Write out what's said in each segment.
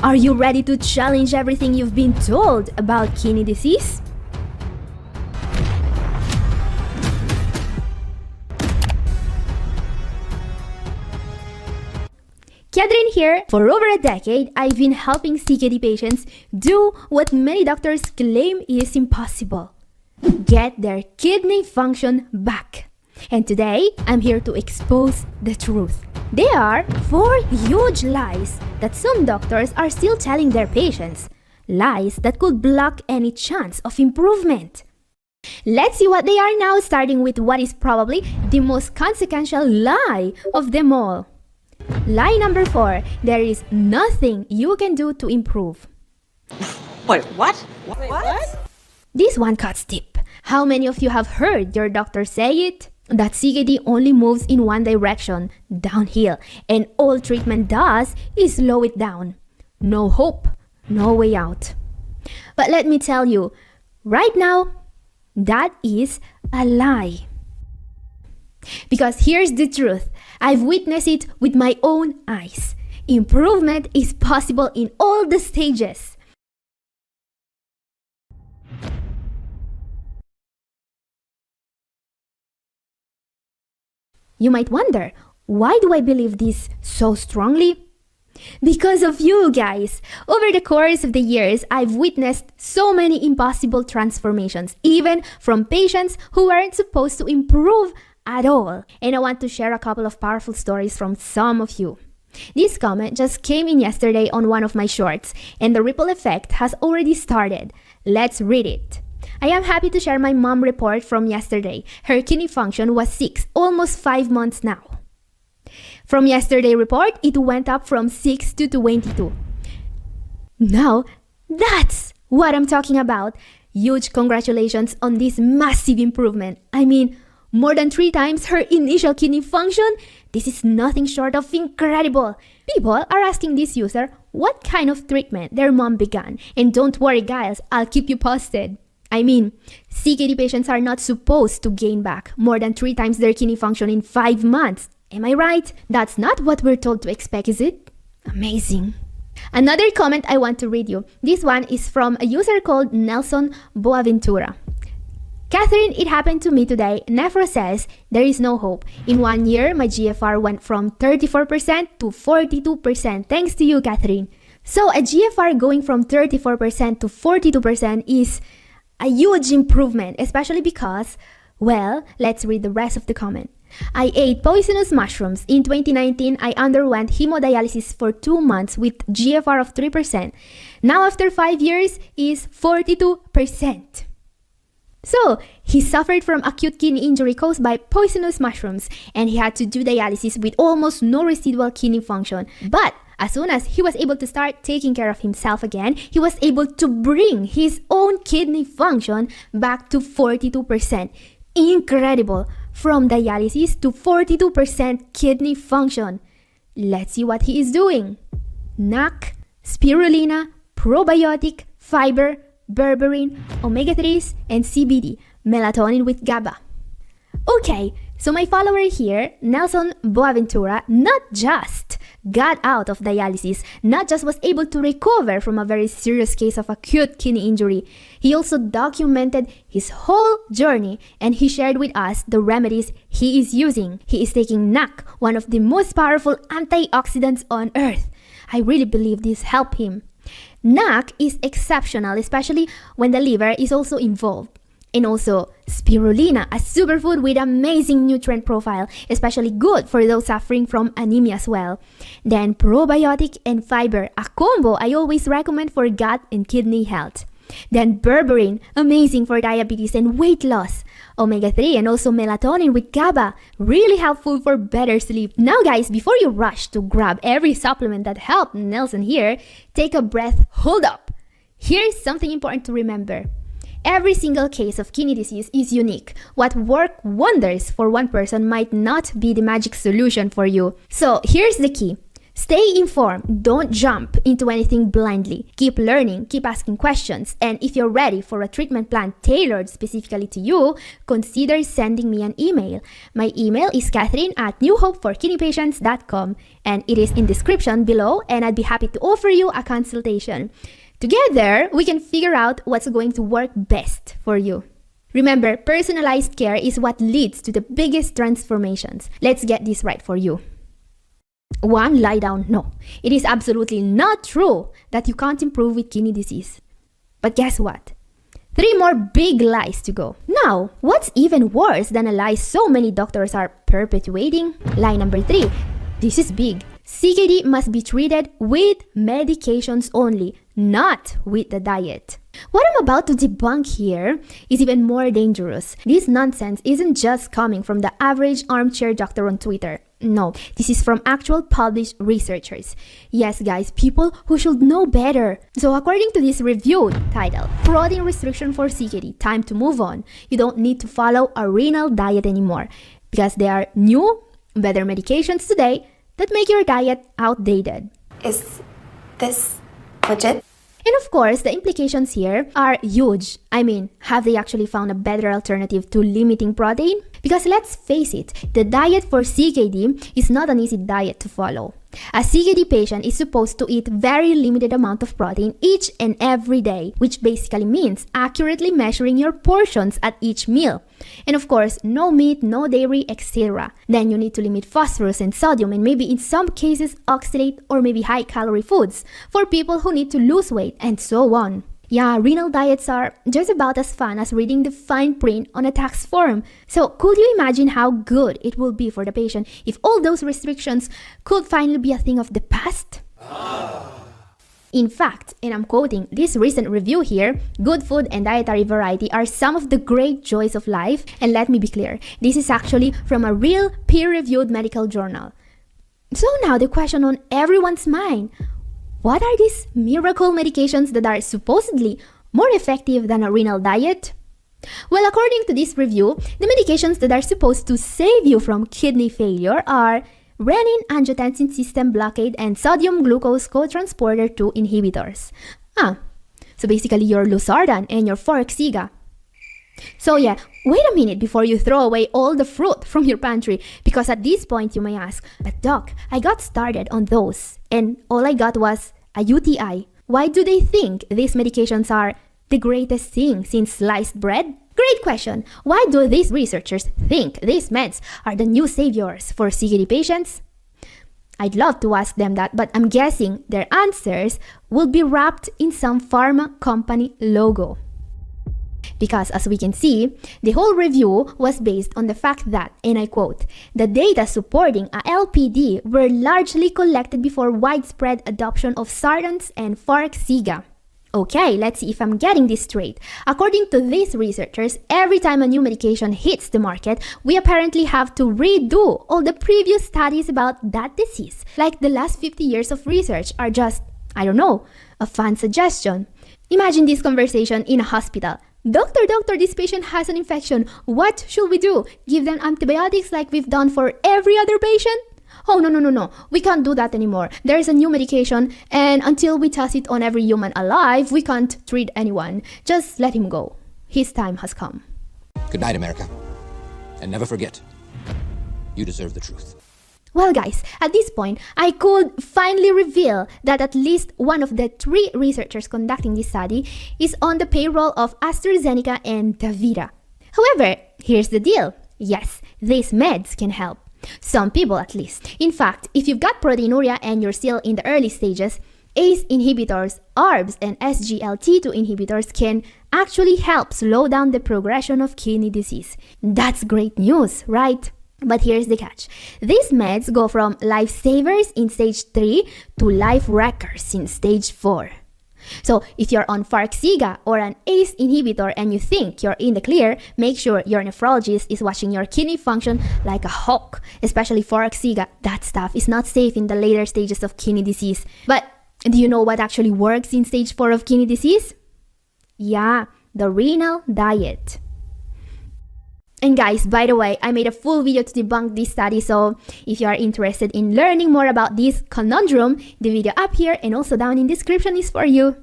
Are you ready to challenge everything you've been told about kidney disease? Catherine here. For over a decade, I've been helping CKD patients do what many doctors claim is impossible: get their kidney function back. And today, I'm here to expose the truth. There are 4 huge lies that some doctors are still telling their patients. Lies that could block any chance of improvement. Let's see what they are now, starting with what is probably the most consequential lie of them all. Lie number 4, there is nothing you can do to improve. Wait, what? What? This one cuts deep. How many of you have heard your doctor say it? That CKD only moves in one direction, downhill, and all treatment does is slow it down. No hope, no way out. But let me tell you, right now, that is a lie. Because here's the truth. I've witnessed it with my own eyes. Improvement is possible in all the stages. You might wonder, why do I believe this so strongly? Because of you guys. Over the course of the years, I've witnessed so many impossible transformations, even from patients who weren't supposed to improve at all. And I want to share a couple of powerful stories from some of you. This comment just came in yesterday on one of my shorts, and the ripple effect has already started. Let's read it. I am happy to share my mom report from yesterday. Her kidney function was 6, almost 5 months now. From yesterday report, it went up from 6 to 22. Now, that's what I'm talking about. Huge congratulations on this massive improvement. I mean, more than 3 times her initial kidney function. This is nothing short of incredible. People are asking this user what kind of treatment their mom began. And don't worry guys, I'll keep you posted. I mean, CKD patients are not supposed to gain back more than 3 times their kidney function in 5 months. Am I right? That's not what we're told to expect, is it? Amazing. Another comment I want to read you. This one is from a user called Nelson Boaventura. Catherine, it happened to me today. Nephro says there is no hope. In 1 year, my GFR went from 34% to 42%. Thanks to you, Catherine. So a GFR going from 34% to 42% is a huge improvement, especially because, well, let's read the rest of the comment. I ate poisonous mushrooms. In 2019, I underwent hemodialysis for 2 months with GFR of 3%. Now after 5 years is 42%. So, he suffered from acute kidney injury caused by poisonous mushrooms, and he had to do dialysis with almost no residual kidney function. But as soon as he was able to start taking care of himself again, he was able to bring his own kidney function back to 42%. Incredible! From dialysis to 42% kidney function. Let's see what he is doing. NAC, spirulina, probiotic, fiber, berberine, omega-3s, and CBD, melatonin with GABA. Okay, so my follower here, Nelson Boaventura, not just got out of dialysis, not just was able to recover from a very serious case of acute kidney injury, he also documented his whole journey and he shared with us the remedies he is using. He is taking NAC, one of the most powerful antioxidants on earth. I really believe this helped him. NAC is exceptional, especially when the liver is also involved. And also spirulina, a superfood with amazing nutrient profile, especially good for those suffering from anemia as well. Then probiotic and fiber, a combo I always recommend for gut and kidney health. Then berberine, amazing for diabetes and weight loss. Omega-3 and also melatonin with GABA, really helpful for better sleep. Now guys, before you rush to grab every supplement that helped Nelson here, take a breath, hold up. Here's something important to remember. Every single case of kidney disease is unique. What worked wonders for one person might not be the magic solution for you. So here's the key. Stay informed. Don't jump into anything blindly. Keep learning, keep asking questions, and if you're ready for a treatment plan tailored specifically to you, consider sending me an email. My email is catherine@newhopeforkidneypatients.com, and it is in description below, and I'd be happy to offer you a consultation. Together, we can figure out what's going to work best for you. Remember, personalized care is what leads to the biggest transformations. Let's get this right for you. 1. Lie down. No, it is absolutely not true that you can't improve with kidney disease. But guess what? 3 more big lies to go. Now, what's even worse than a lie so many doctors are perpetuating? Lie number 3. This is big. CKD must be treated with medications only, not with the diet. What I'm about to debunk here is even more dangerous. This nonsense isn't just coming from the average armchair doctor on Twitter. No, this is from actual published researchers. Yes, guys, people who should know better. So according to this review titled, Protein Restriction for CKD, Time to Move On, you don't need to follow a renal diet anymore because there are new, better medications today that make your diet outdated. Is this legit? And of course, the implications here are huge. I mean, have they actually found a better alternative to limiting protein? Because let's face it, the diet for CKD is not an easy diet to follow. A CKD patient is supposed to eat very limited amount of protein each and every day, which basically means accurately measuring your portions at each meal. And of course, no meat, no dairy, etc. Then you need to limit phosphorus and sodium and maybe in some cases oxalate or maybe high-calorie foods for people who need to lose weight and so on. Yeah, renal diets are just about as fun as reading the fine print on a tax form. So could you imagine how good it will be for the patient if all those restrictions could finally be a thing of the past? In fact, and I'm quoting this recent review here, good food and dietary variety are some of the great joys of life. And let me be clear, this is actually from a real peer-reviewed medical journal. So now the question on everyone's mind, what are these miracle medications that are supposedly more effective than a renal diet? Well, according to this review, the medications that are supposed to save you from kidney failure are renin-angiotensin system blockade and sodium glucose cotransporter 2 inhibitors. So basically your losartan and your Forxiga. So yeah, wait a minute before you throw away all the fruit from your pantry, because at this point you may ask, but doc, I got started on those and all I got was a UTI. Why do they think these medications are the greatest thing since sliced bread? Great question. Why do these researchers think these meds are the new saviors for CKD patients? I'd love to ask them that, but I'm guessing their answers will be wrapped in some pharma company logo. Because as we can see, the whole review was based on the fact that, and I quote, the data supporting a LPD were largely collected before widespread adoption of sartans and Forxiga. Okay, let's see if I'm getting this straight. According to these researchers, every time a new medication hits the market, we apparently have to redo all the previous studies about that disease. Like the last 50 years of research are just, I don't know, a fun suggestion. Imagine this conversation in a hospital. Doctor, this patient has an infection. What should we do? Give them antibiotics like we've done for every other patient? Oh, no. We can't do that anymore. There is a new medication, and until we test it on every human alive, we can't treat anyone. Just let him go. His time has come. Good night, America. And never forget, you deserve the truth. Well, guys, at this point, I could finally reveal that at least one of the 3 researchers conducting this study is on the payroll of AstraZeneca and DaVita. However, here's the deal. Yes, these meds can help. Some people at least. In fact, if you've got proteinuria and you're still in the early stages, ACE inhibitors, ARBs, and SGLT2 inhibitors can actually help slow down the progression of kidney disease. That's great news, right? But here's the catch. These meds go from lifesavers in stage 3 to life wreckers in stage 4. So if you're on Forxiga or an ACE inhibitor and you think you're in the clear, make sure your nephrologist is watching your kidney function like a hawk, especially Forxiga. That stuff is not safe in the later stages of kidney disease. But do you know what actually works in stage 4 of kidney disease? Yeah, the renal diet. And guys, by the way, I made a full video to debunk this study, so if you are interested in learning more about this conundrum, the video up here and also down in description is for you.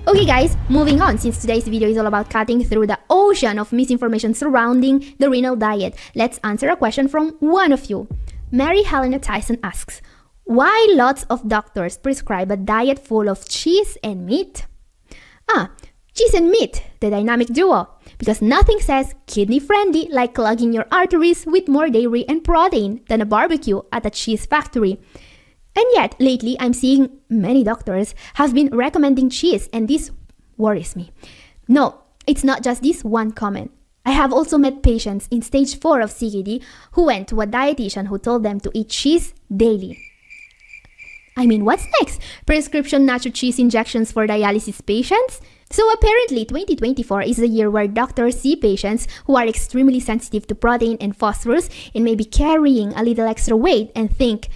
Okay guys, moving on, since today's video is all about cutting through the ocean of misinformation surrounding the renal diet, let's answer a question from one of you. Mary Helena Tyson asks, why lots of doctors prescribe a diet full of cheese and meat? Cheese and meat, the dynamic duo. Because nothing says kidney-friendly like clogging your arteries with more dairy and protein than a barbecue at a cheese factory. And yet, lately, I'm seeing many doctors have been recommending cheese, and this worries me. No, it's not just this one comment. I have also met patients in stage 4 of CKD who went to a dietitian who told them to eat cheese daily. I mean, what's next? Prescription nacho cheese injections for dialysis patients? So apparently, 2024 is the year where doctors see patients who are extremely sensitive to protein and phosphorus and may be carrying a little extra weight and think,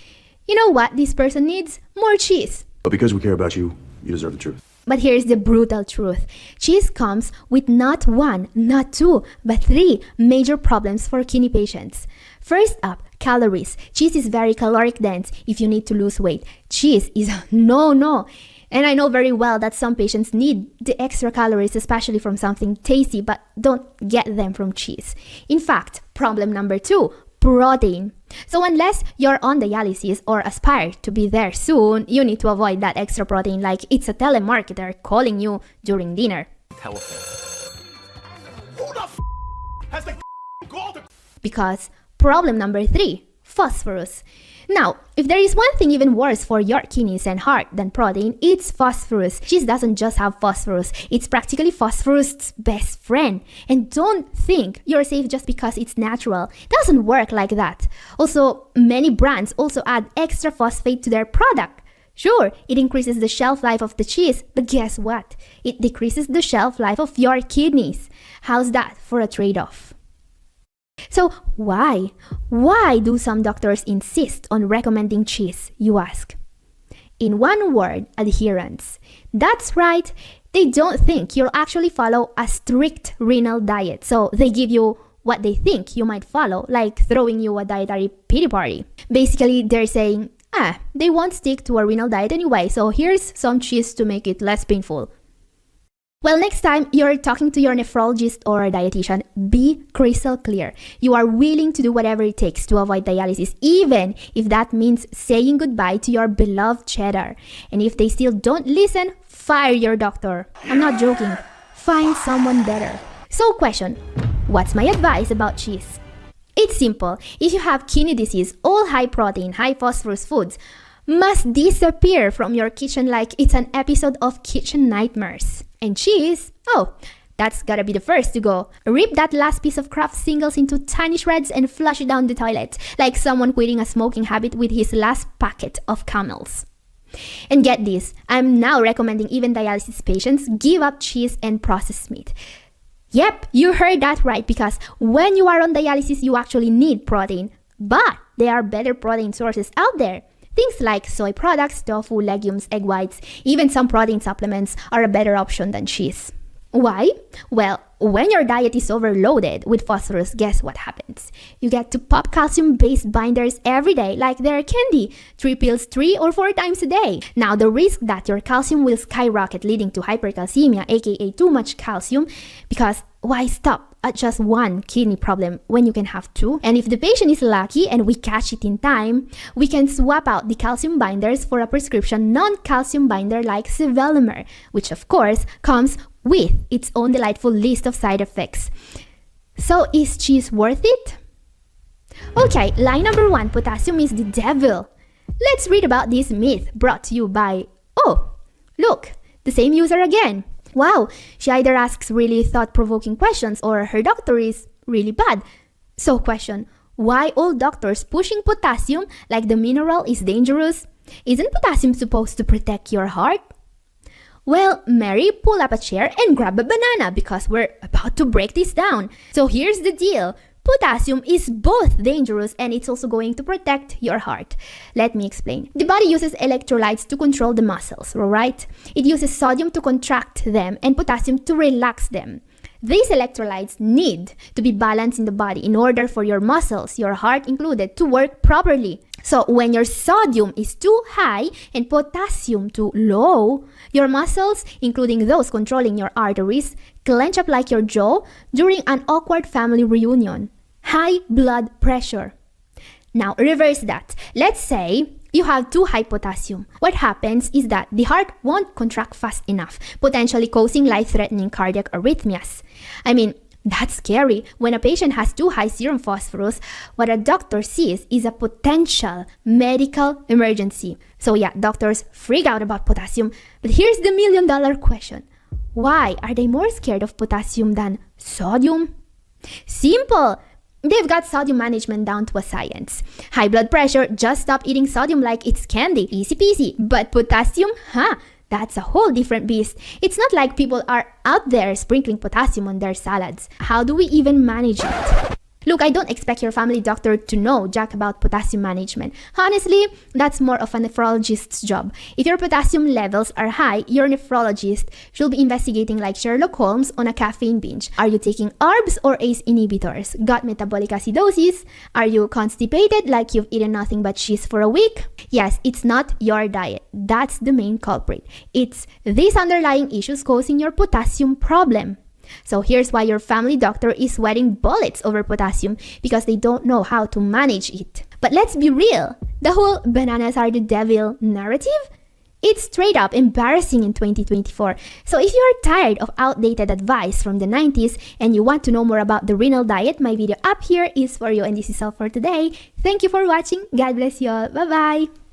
you know what, this person needs more cheese. But because we care about you, you deserve the truth. But here's the brutal truth. Cheese comes with not 1, not 2, but 3 major problems for kidney patients. First up, calories. Cheese is very caloric dense if you need to lose weight. Cheese is a no. And I know very well that some patients need the extra calories, especially from something tasty, but don't get them from cheese. In fact, problem number 2, protein. So unless you're on dialysis or aspire to be there soon, you need to avoid that extra protein like it's a telemarketer calling you during dinner. Because problem number 3, phosphorus. Now, if there is one thing even worse for your kidneys and heart than protein, it's phosphorus. Cheese doesn't just have phosphorus, it's practically phosphorus's best friend. And don't think you're safe just because it's natural. It doesn't work like that. Also, many brands also add extra phosphate to their product. Sure, it increases the shelf life of the cheese, but guess what? It decreases the shelf life of your kidneys. How's that for a trade-off? So why? Why do some doctors insist on recommending cheese, you ask? In one word, adherence. That's right, they don't think you'll actually follow a strict renal diet, so they give you what they think you might follow, like throwing you a dietary pity party. Basically, they're saying, they won't stick to a renal diet anyway, so here's some cheese to make it less painful. Well, next time you're talking to your nephrologist or dietitian, be crystal clear. You are willing to do whatever it takes to avoid dialysis, even if that means saying goodbye to your beloved cheddar. And if they still don't listen, fire your doctor. I'm not joking. Find someone better. So question, what's my advice about cheese? It's simple. If you have kidney disease, all high protein, high phosphorus foods must disappear from your kitchen like it's an episode of Kitchen Nightmares. And cheese? Oh, that's gotta be the first to go. Rip that last piece of Kraft singles into tiny shreds and flush it down the toilet, like someone quitting a smoking habit with his last packet of Camels. And get this, I'm now recommending even dialysis patients give up cheese and processed meat. Yep, you heard that right, because when you are on dialysis, you actually need protein. But there are better protein sources out there. Things like soy products, tofu, legumes, egg whites, even some protein supplements are a better option than cheese. Why? Well, when your diet is overloaded with phosphorus, guess what happens? You get to pop calcium-based binders every day like they're candy, 3 pills 3 or 4 times a day. Now, the risk that your calcium will skyrocket leading to hypercalcemia, aka too much calcium, because why stop at just one kidney problem when you can have 2? And if the patient is lucky and we catch it in time, we can swap out the calcium binders for a prescription non-calcium binder like sevelamer, which of course comes with its own delightful list of side effects. So is cheese worth it? Okay, line number 1, potassium is the devil. Let's read about this myth brought to you by, oh, look, the same user again. Wow, she either asks really thought-provoking questions or her doctor is really bad. So question, why all doctors pushing potassium like the mineral is dangerous? Isn't potassium supposed to protect your heart? Well, Mary, pull up a chair and grab a banana because we're about to break this down. So here's the deal. Potassium is both dangerous and it's also going to protect your heart. Let me explain. The body uses electrolytes to control the muscles, right? It uses sodium to contract them and potassium to relax them. These electrolytes need to be balanced in the body in order for your muscles, your heart included, to work properly. So when your sodium is too high and potassium too low, your muscles, including those controlling your arteries, clench up like your jaw during an awkward family reunion. High blood pressure. Now reverse that. Let's say you have too high potassium. What happens is that the heart won't contract fast enough, potentially causing life-threatening cardiac arrhythmias. I mean, that's scary. When a patient has too high serum phosphorus, what a doctor sees is a potential medical emergency. So yeah, doctors freak out about potassium. But here's the million-dollar question. Why are they more scared of potassium than sodium? Simple. They've got sodium management down to a science. High blood pressure, just stop eating sodium like it's candy. Easy peasy. But potassium? That's a whole different beast. It's not like people are out there sprinkling potassium on their salads. How do we even manage it? Look, I don't expect your family doctor to know jack about potassium management. Honestly, that's more of a nephrologist's job. If your potassium levels are high, your nephrologist should be investigating like Sherlock Holmes on a caffeine binge. Are you taking ARBs or ACE inhibitors? Got metabolic acidosis? Are you constipated like you've eaten nothing but cheese for a week? Yes, it's not your diet. That's the main culprit. It's these underlying issues causing your potassium problem. So here's why your family doctor is sweating bullets over potassium, because they don't know how to manage it. But let's be real, the whole bananas are the devil narrative? It's straight up embarrassing in 2024. So if you're tired of outdated advice from the 90s and you want to know more about the renal diet, my video up here is for you, and this is all for today. Thank you for watching. God bless you all. Bye-bye.